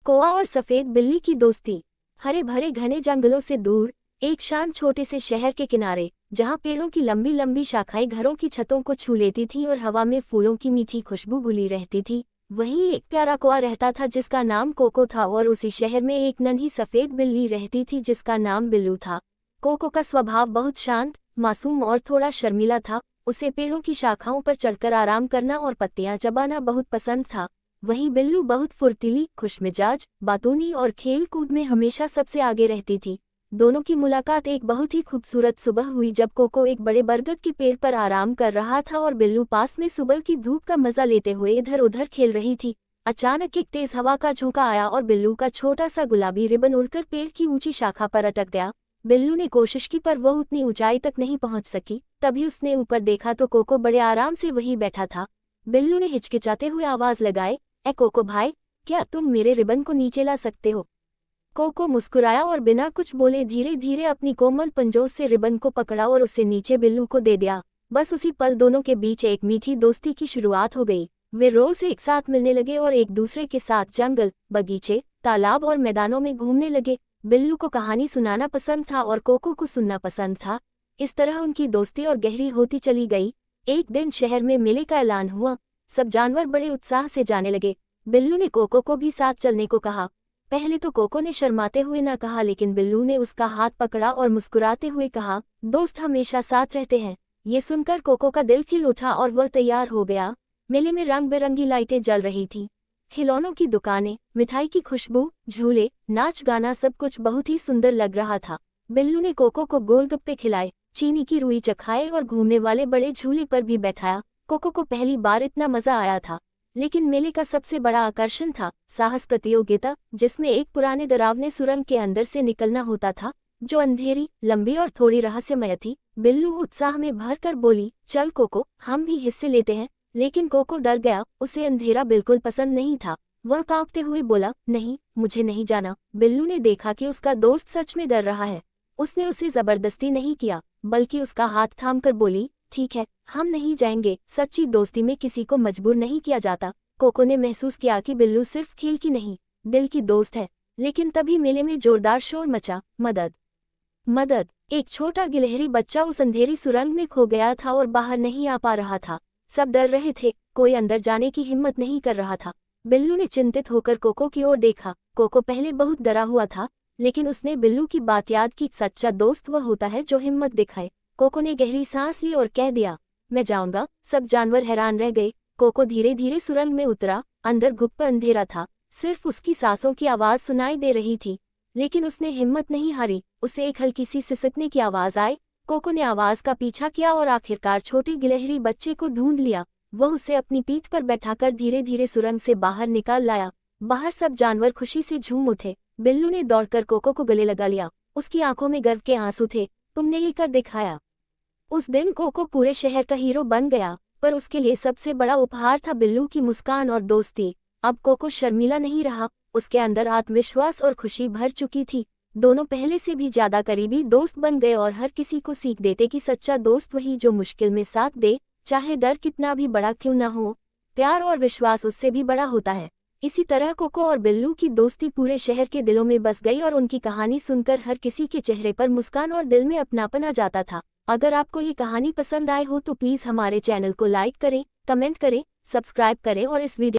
कौआ और सफेद बिल्ली की दोस्ती। हरे भरे घने जंगलों से दूर एक शांत छोटे से शहर के किनारे, जहां पेड़ों की लंबी लंबी शाखाएं घरों की छतों को छू लेती थीं और हवा में फूलों की मीठी खुशबू घुली रहती थी, वहीं एक प्यारा कौआ रहता था जिसका नाम कोको था। और उसी शहर में एक नन्ही सफेद बिल्ली रहती थी जिसका नाम बिल्लू था। कोको का स्वभाव बहुत शांत, मासूम और थोड़ा शर्मीला था। उसे पेड़ों की शाखाओं पर चढ़कर आराम करना और पत्तियां चबाना बहुत पसंद था। वहीं बिल्लू बहुत फुर्तीली, खुशमिजाज, बातूनी और खेल कूद में हमेशा सबसे आगे रहती थी। दोनों की मुलाकात एक बहुत ही खूबसूरत सुबह हुई जब कोको एक बड़े बरगद के पेड़ पर आराम कर रहा था और बिल्लू पास में सुबह की धूप का मजा लेते हुए इधर उधर खेल रही थी। अचानक एक तेज हवा का झोंका आया और बिल्लू का छोटा सा गुलाबी रिबन उड़कर पेड़ की ऊंची शाखा पर अटक गया। बिल्लू ने कोशिश की पर वह उतनी ऊंचाई तक नहीं पहुंच सकी। तभी उसने ऊपर देखा तो कोको बड़े आराम से वहीं बैठा था। बिल्लू ने हिचकिचाते हुए आवाज लगाई, ए कोको भाई, क्या तुम मेरे रिबन को नीचे ला सकते हो? कोको मुस्कुराया और बिना कुछ बोले धीरे धीरे अपनी कोमल पंजों से रिबन को पकड़ा और उसे नीचे बिल्लू को दे दिया। बस उसी पल दोनों के बीच एक मीठी दोस्ती की शुरुआत हो गई। वे रोज एक साथ मिलने लगे और एक दूसरे के साथ जंगल, बगीचे, तालाब और मैदानों में घूमने लगे। बिल्लू को कहानी सुनाना पसंद था और कोको को सुनना पसंद था। इस तरह उनकी दोस्ती और गहरी होती चली गई। एक दिन शहर में मेले का ऐलान हुआ। सब जानवर बड़े उत्साह से जाने लगे। बिल्लू ने कोको को भी साथ चलने को कहा। पहले तो कोको ने शर्माते हुए ना कहा, लेकिन बिल्लू ने उसका हाथ पकड़ा और मुस्कुराते हुए कहा, दोस्त हमेशा साथ रहते हैं। ये सुनकर कोको का दिल खिल उठा और वह तैयार हो गया। मेले में रंग बिरंगी लाइटें जल रही थीं। खिलौनों की दुकानें, मिठाई की खुशबू, झूले, नाच गाना, सब कुछ बहुत ही सुंदर लग रहा था। बिल्लू ने कोको को गोलगप्पे खिलाए, चीनी की रुई चखाए और घूमने वाले बड़े झूले पर भी बैठाया। कोको को पहली बार इतना मजा आया था। लेकिन मेले का सबसे बड़ा आकर्षण था साहस प्रतियोगिता, जिसमें एक पुराने डरावने सुरंग के अंदर से निकलना होता था, जो अंधेरी, लंबी और थोड़ी रहस्यमय थी। बिल्लू उत्साह में भरकर बोली, चल कोको, हम भी हिस्से लेते हैं। लेकिन कोको डर गया, उसे अंधेरा बिल्कुल पसंद नहीं था। वह कांपते हुए बोला, नहीं, मुझे नहीं जाना। बिल्लू ने देखा कि उसका दोस्त सच में डर रहा है। उसने उसे जबरदस्ती नहीं किया, बल्कि उसका हाथ थामकर बोली, ठीक है, हम नहीं जाएंगे। सच्ची दोस्ती में किसी को मजबूर नहीं किया जाता। कोको ने महसूस किया कि बिल्लू सिर्फ खेल की नहीं, दिल की दोस्त है। लेकिन तभी मेले में जोरदार शोर मचा, मदद, मदद। एक छोटा गिलहरी बच्चा उस अंधेरी सुरंग में खो गया था और बाहर नहीं आ पा रहा था। सब डर रहे थे, कोई अंदर जाने की हिम्मत नहीं कर रहा था। बिल्लू ने चिंतित होकर कोको की ओर देखा। कोको पहले बहुत डरा हुआ था, लेकिन उसने बिल्लू की बात याद की, सच्चा दोस्त वह होता है जो हिम्मत दिखाए। कोको ने गहरी सांस ली और कह दिया, मैं जाऊंगा। सब जानवर हैरान रह गए। कोको धीरे धीरे सुरंग में उतरा। अंदर गुप्त अंधेरा था, सिर्फ उसकी सांसों की आवाज सुनाई दे रही थी। लेकिन उसने हिम्मत नहीं हारी। उसे एक हल्की सी सिसकने की आवाज आई। कोको ने आवाज का पीछा किया और आखिरकार छोटे गिलहरी बच्चे को ढूंढ लिया। वह उसे अपनी पीठ पर बैठाकर धीरे धीरे सुरंग से बाहर निकाल लाया। बाहर सब जानवर खुशी से झूम उठे। बिल्लू ने दौड़कर कोको को गले लगा लिया। उसकी आंखों में गर्व के आंसू थे। तुमने ये कर दिखाया। उस दिन कोको पूरे शहर का हीरो बन गया, पर उसके लिए सबसे बड़ा उपहार था बिल्लू की मुस्कान और दोस्ती। अब कोको शर्मीला नहीं रहा, उसके अंदर आत्मविश्वास और खुशी भर चुकी थी। दोनों पहले से भी ज्यादा करीबी दोस्त बन गए और हर किसी को सीख देते कि सच्चा दोस्त वही जो मुश्किल में साथ दे, चाहे डर कितना भी बड़ा क्यों न हो। प्यार और विश्वास उससे भी बड़ा होता है। इसी तरह कोको और बिल्लू की दोस्ती पूरे शहर के दिलों में बस गई और उनकी कहानी सुनकर हर किसी के चेहरे पर मुस्कान और दिल में अपनापन आ जाता था। अगर आपको ये कहानी पसंद आए हो तो प्लीज़ हमारे चैनल को लाइक करें, कमेंट करें, सब्सक्राइब करें और इस वीडियो